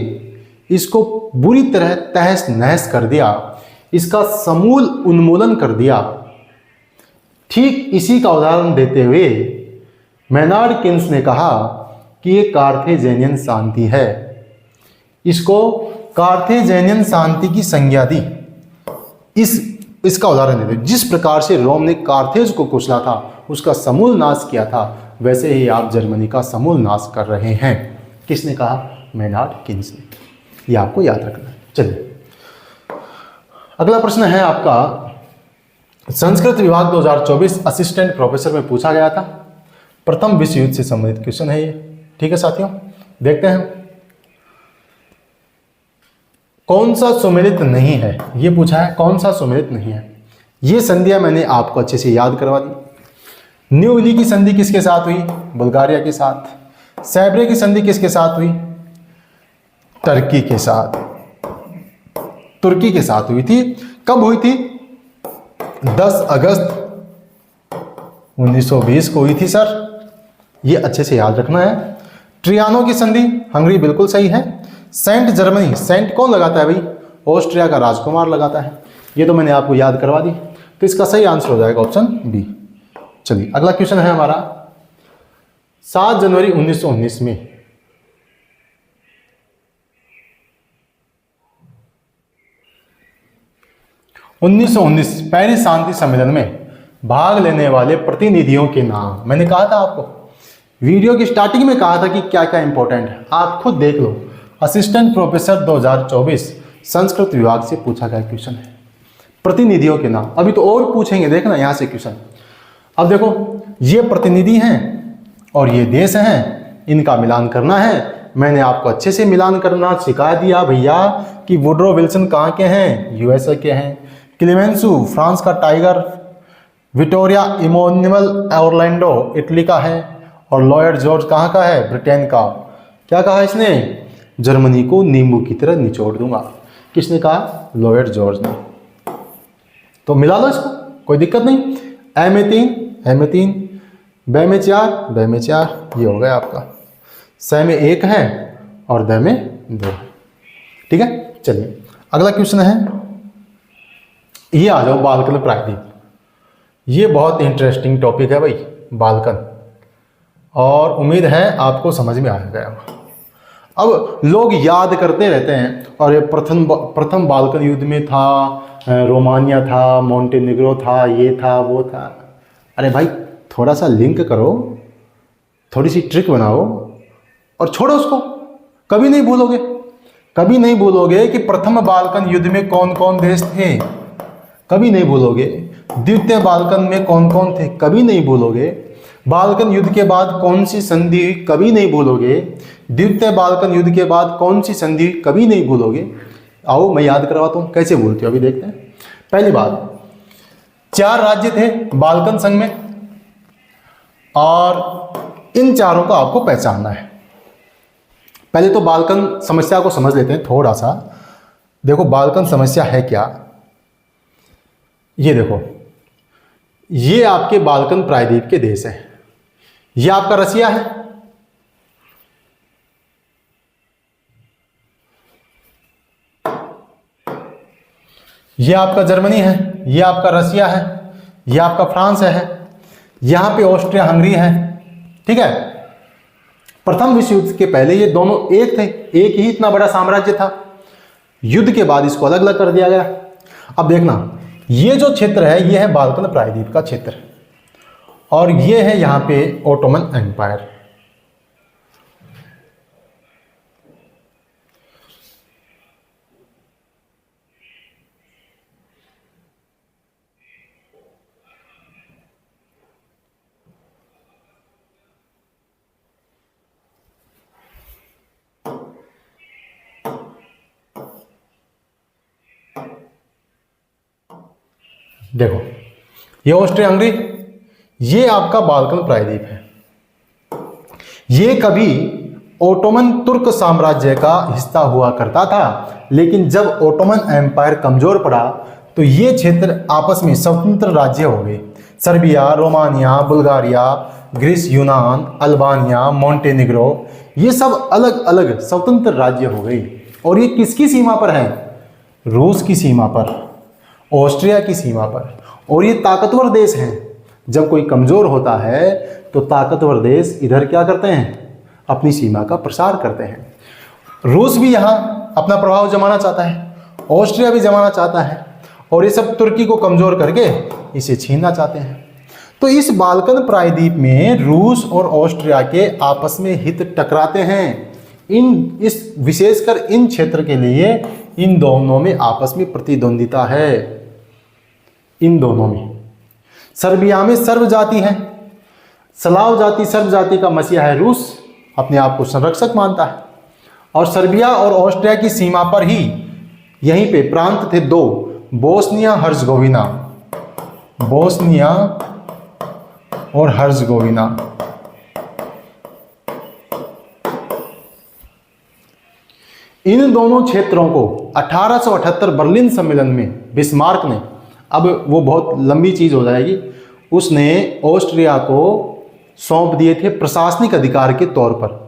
इसको बुरी तरह तहस नहस कर दिया, इसका समूल उन्मूलन कर दिया। ठीक इसी का उदाहरण देते हुए मेनार्ड किन्स ने कहा कि ये कार्थेजेनियन शांति है। इसको कार्थेजेनियन शांति की संज्ञा दी। इसका उदाहरण देते, जिस प्रकार से रोम ने कार्थेज को कुचला था, उसका समूल नाश किया था, वैसे ही आप जर्मनी का समूल नाश कर रहे हैं। किसने कहा? मेनार्ड किन्स ने। ये आपको याद रखना है। चलिए, अगला प्रश्न है आपका, संस्कृत विभाग 2024 असिस्टेंट प्रोफेसर में पूछा गया था। प्रथम विश्व युद्ध से संबंधित क्वेश्चन है ये। ठीक है साथियों, देखते हैं। कौन सा सुमेलित नहीं है, ये पूछा है। कौन सा सुमेलित नहीं है? ये संधियां मैंने आपको अच्छे से याद करवा दी। न्यू दिल्ली की संधि किसके साथ हुई? बुल्गारिया के साथ। सैब्रे की संधि किसके साथ हुई? टर्की के साथ, तुर्की के साथ हुई थी। कब हुई थी? 10 अगस्त 1920 को हुई थी सर। ये अच्छे से याद रखना है। ट्रियानो की संधि, हंगरी बिल्कुल सही है। सेंट जर्मनी, सेंट कौन लगाता है भाई? ऑस्ट्रिया का राजकुमार लगाता है। ये तो मैंने आपको याद करवा दी। तो इसका सही आंसर हो जाएगा ऑप्शन बी। चलिए, अगला क्वेश्चन है हमारा, 7 जनवरी 1919 में 1919 पेरिस शांति सम्मेलन में भाग लेने वाले प्रतिनिधियों के नाम। मैंने कहा था आपको, वीडियो की स्टार्टिंग में कहा था कि क्या क्या इंपॉर्टेंट है, आप खुद देख लो। असिस्टेंट प्रोफेसर 2024 संस्कृत विभाग से पूछा गया क्वेश्चन है, प्रतिनिधियों के नाम। अभी तो और पूछेंगे, देखना यहां से क्वेश्चन। अब देखो, ये प्रतिनिधि हैं और ये देश हैं, इनका मिलान करना है। मैंने आपको अच्छे से मिलान करना सिखा दिया भैया कि वुडरो विल्सन कहाँ के हैं? यूएसए के हैं। क्लेमेंसु फ्रांस का टाइगर, विक्टोरिया इमोन्युअल ऑरलैंडो इटली का है, और लॉयड जॉर्ज कहाँ का है? ब्रिटेन का। क्या कहा इसने? जर्मनी को नींबू की तरह निचोड़ दूंगा। किसने कहा? लॉयड जॉर्ज ने। तो मिला लो इसको, कोई दिक्कत नहीं। ए में 3, ब में 4, ये हो गया आपका। स में 1 है और द में 2 है। ठीक है, चलिए अगला क्वेश्चन है, ये आ जाओ, बाल्कन प्रायद्वीप। ये बहुत इंटरेस्टिंग टॉपिक है भाई, बाल्कन, और उम्मीद है आपको समझ में आ गया होगा। अब लोग याद करते रहते हैं, और ये प्रथम बाल्कन युद्ध में था, रोमानिया था, मोंटेनिग्रो था, ये था, वो था। अरे भाई, थोड़ा सा लिंक करो, थोड़ी सी ट्रिक बनाओ और छोड़ो उसको। कभी नहीं भूलोगे, कभी नहीं भूलोगे कि प्रथम बाल्कन युद्ध में कौन कौन देश थे, कभी नहीं भूलोगे। द्वितीय बाल्कन में कौन कौन थे, कभी नहीं भूलोगे। बाल्कन युद्ध के बाद कौन सी संधि हुई, कभी नहीं भूलोगे। द्वितीय बाल्कन युद्ध के बाद कौन सी संधि हुई, कभी नहीं भूलोगे। आओ मैं याद करवाता हूँ, कैसे भूलते हो अभी देखते हैं। पहली बात, 4 राज्य थे बाल्कन संघ में, और इन चारों को आपको पहचानना है। पहले तो बाल्कन समस्या को समझ लेते हैं थोड़ा सा। देखो बाल्कन समस्या है क्या, ये देखो, ये आपके बाल्कन प्रायद्वीप के देश हैं। ये आपका रसिया है, ये आपका जर्मनी है, ये आपका रसिया है, ये आपका फ्रांस है, यहां पे ऑस्ट्रिया हंगरी है। ठीक है, प्रथम विश्व युद्ध के पहले ये दोनों एक थे, एक ही इतना बड़ा साम्राज्य था। युद्ध के बाद इसको अलग अलग कर दिया गया। अब देखना, ये जो क्षेत्र है ये है बाल्कन प्रायद्वीप का क्षेत्र, और ये है यहां पे ओटोमन एम्पायर। देखो, ये ऑस्ट्रिया हंगरी, ये आपका बाल्कन प्रायद्वीप है। ये कभी ओटोमन तुर्क साम्राज्य का हिस्सा हुआ करता था, लेकिन जब ओटोमन एम्पायर कमजोर पड़ा तो ये क्षेत्र आपस में स्वतंत्र राज्य हो गए। सर्बिया, रोमानिया, बुल्गारिया, ग्रीस, यूनान, अल्बानिया, मोंटेनिग्रो, ये सब अलग अलग स्वतंत्र राज्य हो गए। और ये किसकी सीमा पर है? रूस की सीमा पर, ऑस्ट्रिया की सीमा पर। और ये ताकतवर देश हैं। जब कोई कमज़ोर होता है तो ताकतवर देश इधर क्या करते हैं? अपनी सीमा का प्रसार करते हैं। रूस भी यहाँ अपना प्रभाव जमाना चाहता है, ऑस्ट्रिया भी जमाना चाहता है, और ये सब तुर्की को कमज़ोर करके इसे छीनना चाहते हैं। तो इस बाल्कन प्रायद्वीप में रूस और ऑस्ट्रिया के आपस में हित टकराते हैं। इस विशेषकर इन क्षेत्र के लिए इन दोनों में आपस में प्रतिद्वंदिता है। इन दोनों में सर्बिया में सर्ब जाति है, स्लाव जाति सर्ब जाति का मसीहा है रूस, अपने आप को संरक्षक मानता है। और सर्बिया और ऑस्ट्रिया की सीमा पर ही यहीं पे प्रांत थे दो, बोस्निया हर्जगोविना, बोस्निया और हर्जगोविना। इन दोनों क्षेत्रों को 1878 बर्लिन सम्मेलन में बिस्मार्क ने, अब वो बहुत लंबी चीज़ हो जाएगी, उसने ऑस्ट्रिया को सौंप दिए थे प्रशासनिक अधिकार के तौर पर।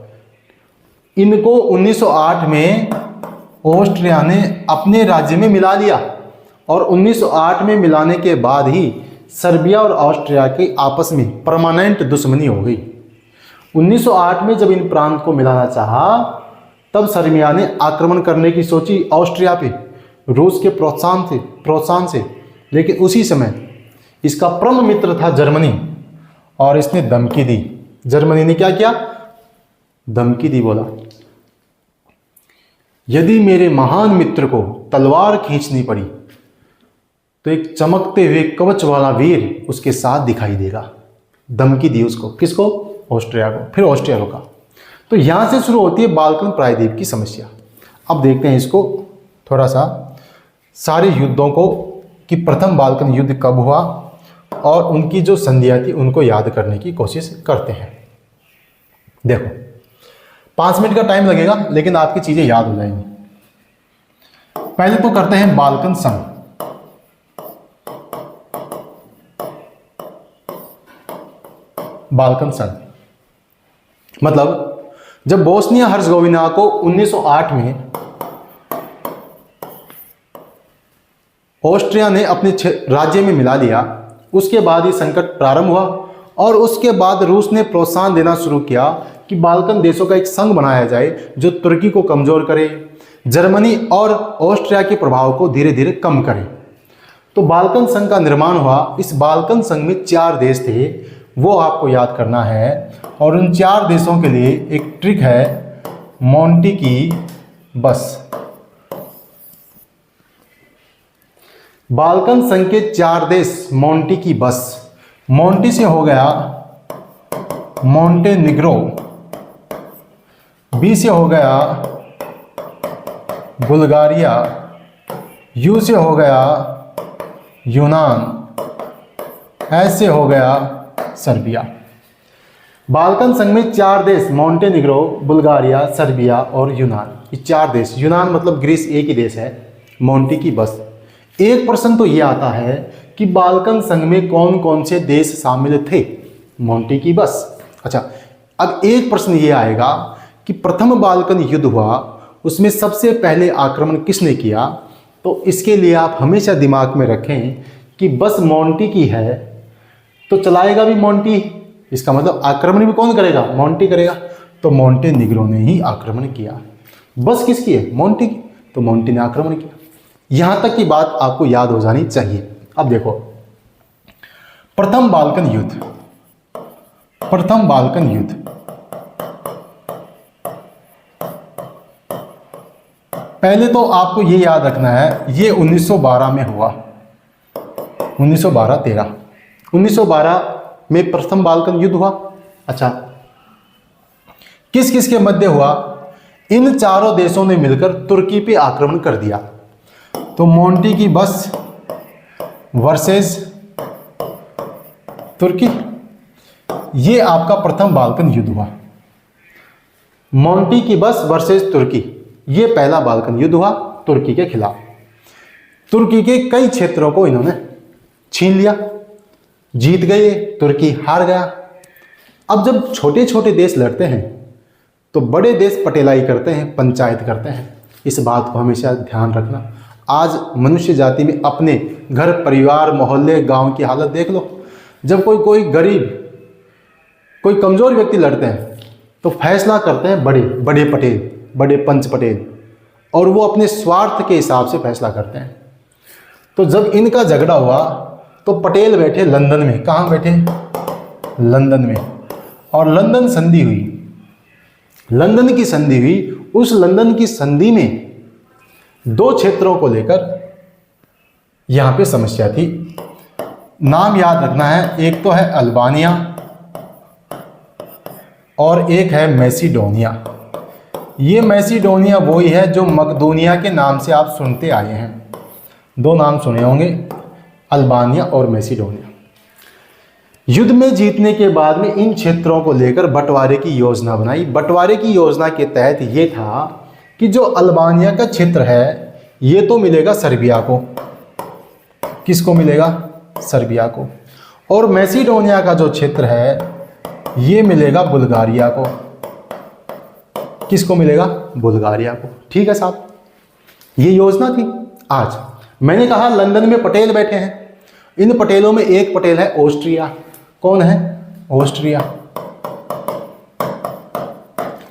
इनको 1908 में ऑस्ट्रिया ने अपने राज्य में मिला लिया, और 1908 में मिलाने के बाद ही सर्बिया और ऑस्ट्रिया की आपस में परमानेंट दुश्मनी हो गई। 1908 में जब इन प्रांत को मिलाना चाहा, तब सर्बिया ने आक्रमण करने की सोची ऑस्ट्रिया पे रूस के प्रोत्साहन से, लेकिन उसी समय इसका परम मित्र था जर्मनी, और इसने धमकी दी। जर्मनी ने क्या किया? धमकी दी, बोला यदि मेरे महान मित्र को तलवार खींचनी पड़ी तो एक चमकते हुए कवच वाला वीर उसके साथ दिखाई देगा। धमकी दी उसको, किसको? ऑस्ट्रिया को। फिर ऑस्ट्रिया रुका। तो यहां से शुरू होती है बाल्कन प्रायद्वीप की समस्या। अब देखते हैं इसको थोड़ा सा, सारे युद्धों को कि प्रथम बाल्कन युद्ध कब हुआ और उनकी जो संधियां थी उनको याद करने की कोशिश करते हैं। देखो 5 मिनट का टाइम लगेगा, लेकिन आपकी चीजें याद हो जाएंगी। पहले तो करते हैं बाल्कन संघ। बाल्कन संघ मतलब जब बोस्निया हर्जगोविना को 1908 में ऑस्ट्रिया ने अपने राज्य में मिला लिया, उसके बाद ये संकट प्रारंभ हुआ, और उसके बाद रूस ने प्रोत्साहन देना शुरू किया कि बाल्कन देशों का एक संघ बनाया जाए जो तुर्की को कमजोर करे, जर्मनी और ऑस्ट्रिया के प्रभाव को धीरे धीरे कम करे। तो बाल्कन संघ का निर्माण हुआ। इस बाल्कन संघ में 4 देश थे, वो आपको याद करना है। और उन 4 देशों के लिए एक ट्रिक है, मोंटी की बस। बाल्कन संघ के 4 देश मोंटी की बस। मोंटी से हो गया मोंटेनिग्रो, बी से हो गया बुल्गारिया, यू से हो गया यूनान, एस से हो गया सर्बिया। बाल्कन संघ में 4 देश, मोंटेनिग्रो, बुल्गारिया, सर्बिया और यूनान, ये 4 देश। यूनान मतलब ग्रीस एक ही देश है। मोंटी की बस। एक प्रश्न तो ये आता है कि बाल्कन संघ में कौन कौन से देश शामिल थे? मोंटी की बस। अच्छा, अब एक प्रश्न ये आएगा कि प्रथम बाल्कन युद्ध हुआ, उसमें सबसे पहले आक्रमण किसने किया? तो इसके लिए आप हमेशा दिमाग में रखें कि बस मोंटी की है तो चलाएगा भी मोंटी, इसका मतलब आक्रमण भी कौन करेगा? मोंटी करेगा। तो मोंटेनिग्रो ने ही आक्रमण किया। बस किसकी है? मोंटी की, तो मोंटी ने आक्रमण किया। यहां तक की बात आपको याद हो जानी चाहिए। अब देखो, प्रथम बाल्कन युद्ध। प्रथम बाल्कन युद्ध पहले तो आपको ये याद रखना है, ये 1912 में हुआ। 1912-13 1912 में प्रथम बाल्कन युद्ध हुआ। अच्छा, किस किस के मध्य हुआ? इन 4 देशों ने मिलकर तुर्की पे आक्रमण कर दिया। तो मोंटी की बस वर्सेस तुर्की, ये आपका प्रथम बाल्कन युद्ध हुआ। मोंटी की बस वर्सेस तुर्की, ये पहला बाल्कन युद्ध हुआ तुर्की के खिलाफ। तुर्की के कई क्षेत्रों को इन्होंने छीन लिया, जीत गए, तुर्की हार गया। अब जब छोटे छोटे देश लड़ते हैं तो बड़े देश पटेलाई करते हैं, पंचायत करते हैं। इस बात को हमेशा ध्यान रखना। आज मनुष्य जाति में अपने घर परिवार मोहल्ले गांव की हालत देख लो। जब कोई गरीब कोई कमज़ोर व्यक्ति लड़ते हैं तो फैसला करते हैं बड़े बड़े पटेल, बड़े पंच पटेल, और वो अपने स्वार्थ के हिसाब से फैसला करते हैं। तो जब इनका झगड़ा हुआ तो पटेल बैठे लंदन में। कहाँ बैठे? लंदन में। और लंदन संधि हुई, लंदन की संधि हुई। उस लंदन की संधि में दो क्षेत्रों को लेकर यहाँ पे समस्या थी। नाम याद रखना है, एक तो है अल्बानिया और एक है मैसिडोनिया। ये मैसिडोनिया वही है जो मकदूनिया के नाम से आप सुनते आए हैं। दो नाम सुने होंगे, अल्बानिया और मैसिडोनिया। युद्ध में जीतने के बाद में इन क्षेत्रों को लेकर बंटवारे की योजना बनाई। बंटवारे की योजना के तहत ये था कि जो अल्बानिया का क्षेत्र है ये तो मिलेगा सर्बिया को। किसको मिलेगा? सर्बिया को। और मैसिडोनिया का जो क्षेत्र है ये मिलेगा बुल्गारिया को। किसको मिलेगा? बुल्गारिया को। ठीक है साहब, ये योजना थी। आज मैंने कहा लंदन में पटेल बैठे हैं। इन पटेलों में एक पटेल है ऑस्ट्रिया। कौन है? ऑस्ट्रिया।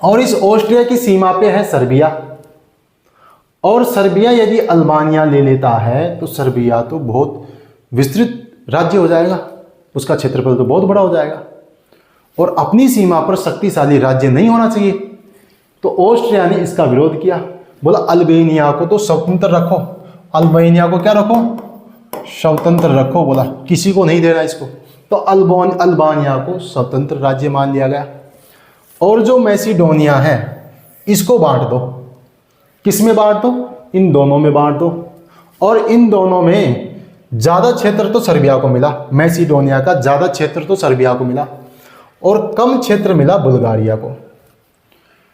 और इस ऑस्ट्रिया की सीमा पे है सर्बिया। और सर्बिया यदि अल्बानिया ले लेता है तो सर्बिया तो बहुत विस्तृत राज्य हो जाएगा, उसका क्षेत्रफल तो बहुत बड़ा हो जाएगा और अपनी सीमा पर शक्तिशाली राज्य नहीं होना चाहिए। तो ऑस्ट्रिया ने इसका विरोध किया, बोला अल्बानिया को तो स्वतंत्र रखो। अल्बानिया को क्या रखो? स्वतंत्र रखो। बोला किसी को नहीं देना इसको। तो अल्बानिया को स्वतंत्र राज्य मान लिया गया। और जो मैसिडोनिया है इसको बांट दो। किस में बांट दो? इन दोनों में बांट दो। और इन दोनों में ज़्यादा क्षेत्र तो सर्बिया को मिला। मैसिडोनिया का ज़्यादा क्षेत्र तो सर्बिया को मिला और कम क्षेत्र मिला बुल्गारिया को।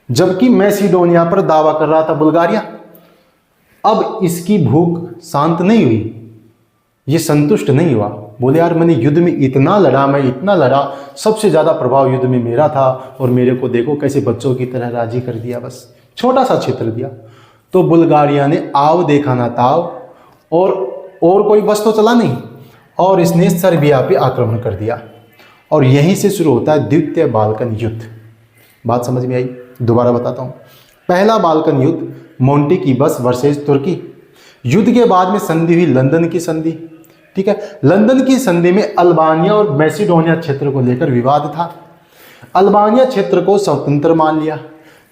जबकि मैसिडोनिया पर दावा कर रहा था बुल्गारिया। अब इसकी भूख शांत नहीं हुई, ये संतुष्ट नहीं हुआ। बोले यार मैंने युद्ध में इतना लड़ा, मैं इतना लड़ा, सबसे ज़्यादा प्रभाव युद्ध में मेरा था और मेरे को देखो कैसे बच्चों की तरह राजी कर दिया, बस छोटा सा क्षेत्र दिया। तो बुल्गारिया ने आव देखा ना ताव और कोई बस तो चला नहीं और इसने सर्बिया पे आक्रमण कर दिया। और यहीं से शुरू होता है द्वितीय बाल्कन युद्ध। बात समझ में आई? दोबारा बताता हूँ। पहला बाल्कन युद्ध मोंटी की बस वर्सेस तुर्की। युद्ध के बाद में संधि हुई लंदन की संधि। ठीक है, लंदन की संधि में अल्बानिया और मैसिडोनिया क्षेत्र को लेकर विवाद था। अल्बानिया क्षेत्र को स्वतंत्र मान लिया,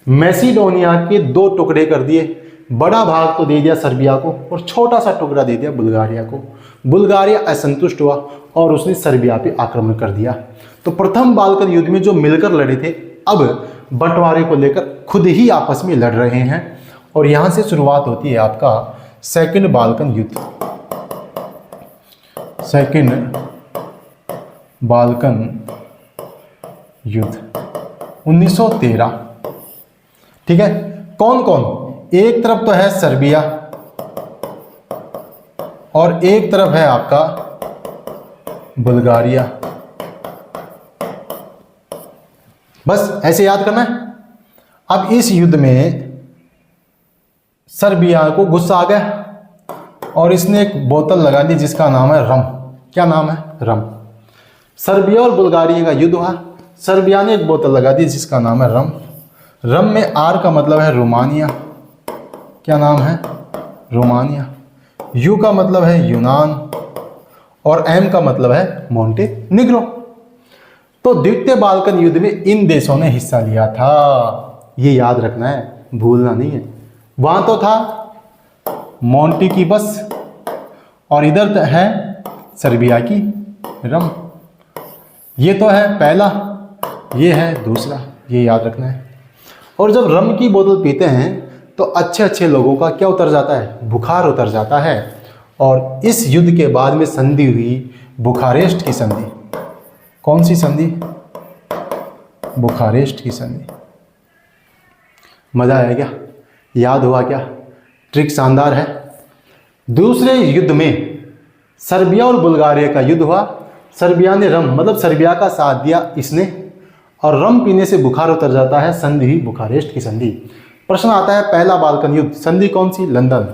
मैसिडोनिया के दो टुकड़े कर दिए। बड़ा भाग तो दे दिया सर्बिया को और छोटा सा टुकड़ा दे दिया बुल्गारिया को। बुल्गारिया असंतुष्ट हुआ और उसने सर्बिया पे आक्रमण कर दिया। तो प्रथम बाल्कन युद्ध में जो मिलकर लड़े थे अब बंटवारे को लेकर खुद ही आपस में लड़ रहे हैं। और यहां से शुरुआत होती है आपका सेकंड बाल्कन युद्ध। सेकंड बाल्कन युद्ध 1913। ठीक है, कौन कौन? एक तरफ तो है सर्बिया और एक तरफ है आपका बुल्गारिया। बस ऐसे याद करना है। अब इस युद्ध में सर्बिया को गुस्सा आ गया और इसने एक बोतल लगा दी जिसका नाम है रम। क्या नाम है? रम। सर्बिया और बुल्गारिया का युद्ध हुआ। सर्बिया ने एक बोतल लगा दी जिसका नाम है रम। रम में आर का मतलब है रोमानिया। क्या नाम है? रोमानिया। यू का मतलब है यूनान और एम का मतलब है मोंटेनिग्रो। तो द्वितीय बाल्कन युद्ध में इन देशों ने हिस्सा लिया था, ये याद रखना है, भूलना नहीं है। वहां तो था मोंटी की बस और इधर है सर्बिया की रम। ये तो है पहला, ये है दूसरा, ये याद रखना है। और जब रम की बोतल पीते हैं तो अच्छे अच्छे लोगों का क्या उतर जाता है? बुखार उतर जाता है। और इस युद्ध के बाद में संधि हुई बुखारेस्ट की संधि। कौन सी संधि? बुखारेस्ट की संधि। मज़ा आया क्या? याद हुआ क्या? ट्रिक शानदार है। दूसरे युद्ध में सर्बिया और बुल्गारिया का युद्ध हुआ। सर्बिया ने रम मतलब सर्बिया का साथ दिया इसने, और रम पीने से बुखार उतर जाता है, संधि हुई बुखारेस्ट की संधि। प्रश्न आता है, पहला बाल्कन युद्ध संधि कौन सी? लंदन।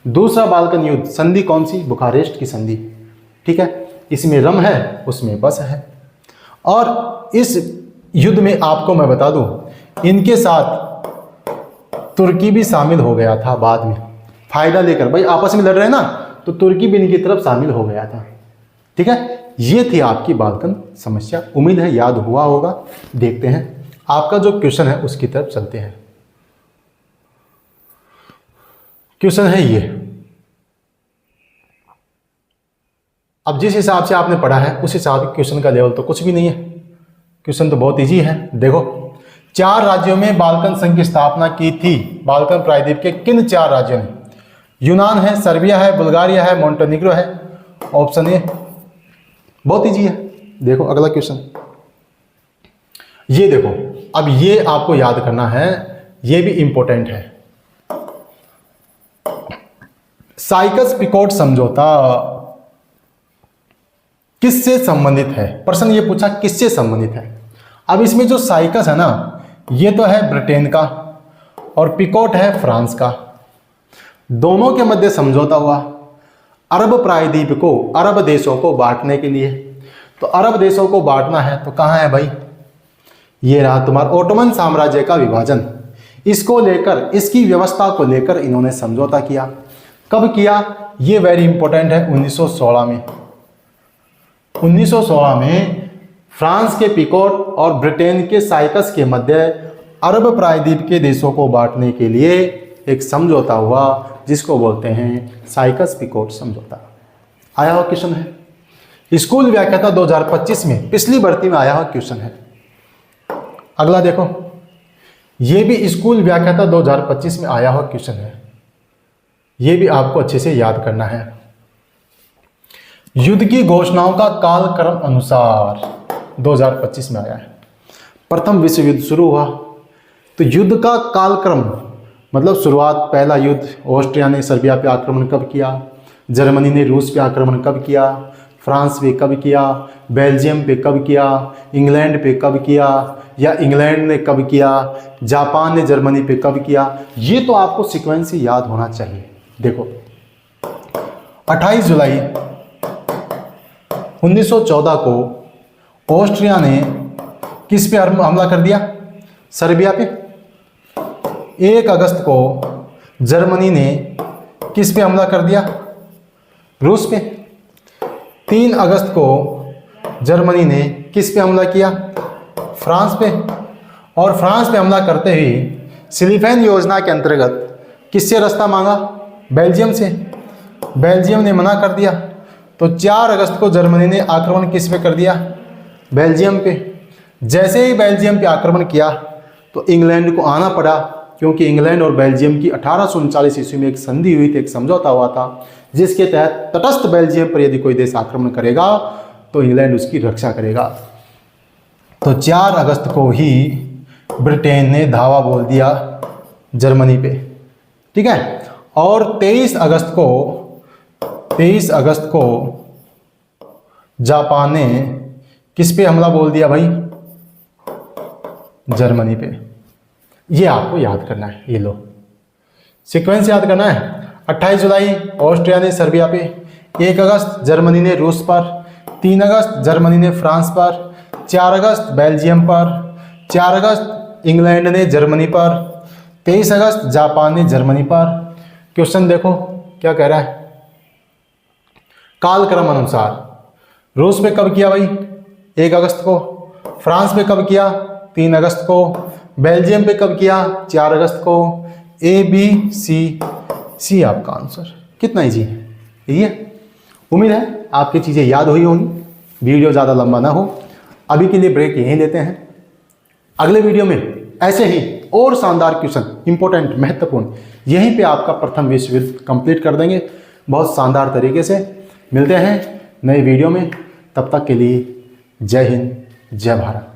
दूसरा बाल्कन युद्ध संधि कौन सी? बुखारेस्ट की संधि। ठीक है, इसमें रम है, उसमें बस है। और इस युद्ध में आपको मैं बता दूं, इनके साथ तुर्की भी शामिल हो गया था बाद में, फायदा लेकर। भाई आपस में लड़ रहे हैं ना, तो तुर्की भी इनकी तरफ शामिल हो गया था। ठीक है, ये थी आपकी बाल्कन समस्या। उम्मीद है याद हुआ होगा। देखते हैं आपका जो क्वेश्चन है उसकी तरफ चलते हैं। क्वेश्चन है ये। अब जिस हिसाब से आपने पढ़ा है उस हिसाब से क्वेश्चन का लेवल तो कुछ भी नहीं है। क्वेश्चन तो बहुत इजी है। देखो, 4 राज्यों में बाल्कन संघ की स्थापना की थी। बाल्कन प्रायद्वीप के किन 4 राज्यों ने? यूनान है, सर्बिया है, बुल्गारिया है, मोंटेनिग्रो है। Option A. बहुत इजी है। देखो अगला क्वेश्चन, ये देखो, अब ये आपको याद करना है, ये भी इंपॉर्टेंट है। साइकस-पिकोट समझौता किससे संबंधित है? प्रश्न ये पूछा किससे संबंधित है। अब इसमें जो साइकस है ना, ये तो है ब्रिटेन का, और पिकोट है फ्रांस का। दोनों के मध्य समझौता हुआ अरब प्रायद्वीप को, अरब देशों को बांटने के लिए। तो अरब देशों को बांटना है तो कहाँ है भाई? ये रहा तुम्हारा ओटोमन साम्राज्य का विभाजन। इसको लेकर, इसकी व्यवस्था को लेकर इन्होंने समझौता किया। कब किया? ये वेरी इंपॉर्टेंट है, 1916 में। 1916 में फ्रांस के पिकोट और ब्रिटेन के साइकस के मध्य अरब प्रायद्वीप के देशों को बांटने के लिए एक समझौता हुआ, जिसको बोलते हैं साइकस पिकोट समझौता। आया हुआ क्वेश्चन है, स्कूल व्याख्याता 2025 में, पिछली भर्ती में आया हुआ क्वेश्चन है। अगला देखो, ये भी स्कूल व्याख्याता 2025 में आया हुआ क्वेश्चन है। ये भी आपको अच्छे से याद करना है। युद्ध की घोषणाओं का कालक्रम अनुसार 2025 में आया है। प्रथम विश्व युद्ध शुरू हुआ, तो युद्ध का कालक्रम मतलब शुरुआत, पहला युद्ध ऑस्ट्रिया ने सर्बिया पे आक्रमण कब किया, जर्मनी ने रूस पे आक्रमण कब किया, फ्रांस पे कब किया, बेल्जियम पे कब किया, इंग्लैंड पे कब किया, या इंग्लैंड ने कब किया, जापान ने जर्मनी पे कब किया। ये तो आपको सीक्वेंस ही याद होना चाहिए। देखो, 28 जुलाई 1914 को ऑस्ट्रिया ने किस पे हमला कर दिया? सर्बिया पे। 1 अगस्त को जर्मनी ने किस पे हमला कर दिया? रूस पे। 3 अगस्त को जर्मनी ने किस पे हमला किया? फ्रांस पे। और फ्रांस पे हमला करते ही सिलिफेन योजना के अंतर्गत किससे रास्ता मांगा? बेल्जियम से। बेल्जियम ने मना कर दिया, तो 4 अगस्त को जर्मनी ने आक्रमण किस पे कर दिया? बेल्जियम पे। जैसे ही बेल्जियम पे आक्रमण किया तो इंग्लैंड को आना पड़ा, क्योंकि इंग्लैंड और बेल्जियम की 1839 ईस्वी में एक संधि हुई थी, एक समझौता हुआ था, जिसके तहत तटस्थ बेल्जियम पर यदि कोई देश आक्रमण करेगा तो इंग्लैंड उसकी रक्षा करेगा। तो 4 अगस्त को ही ब्रिटेन ने धावा बोल दिया जर्मनी पे। ठीक है, और 23 अगस्त को जापान ने किस पे हमला बोल दिया भाई? जर्मनी पे। ये आपको याद करना है। ये लो, सीक्वेंस याद करना है। 28 जुलाई ऑस्ट्रिया ने सर्बिया पे, 1 अगस्त जर्मनी ने रूस पर, 3 अगस्त जर्मनी ने फ्रांस पर, 4 अगस्त बेल्जियम पर, 4 अगस्त इंग्लैंड ने जर्मनी पर, 23 अगस्त जापान ने जर्मनी पर। क्वेश्चन देखो क्या कह रहा है, कालक्रम अनुसार रूस पे कब किया भाई? 1 अगस्त को। फ्रांस पे कब किया? 3 अगस्त को। बेल्जियम पे कब किया? 4 अगस्त को। ए बी सी आपका आंसर। कितना इजी है ये। उम्मीद है आपकी चीज़ें याद हुई होंगी। वीडियो ज़्यादा लंबा ना हो। अभी के लिए ब्रेक यहीं लेते हैं। अगले वीडियो में ऐसे ही और शानदार क्वेश्चन, इंपॉर्टेंट, महत्वपूर्ण, यहीं पे आपका प्रथम विश्व युद्ध कंप्लीट कर देंगे बहुत शानदार तरीके से। मिलते हैं नए वीडियो में, तब तक के लिए जय हिंद, जय भारत।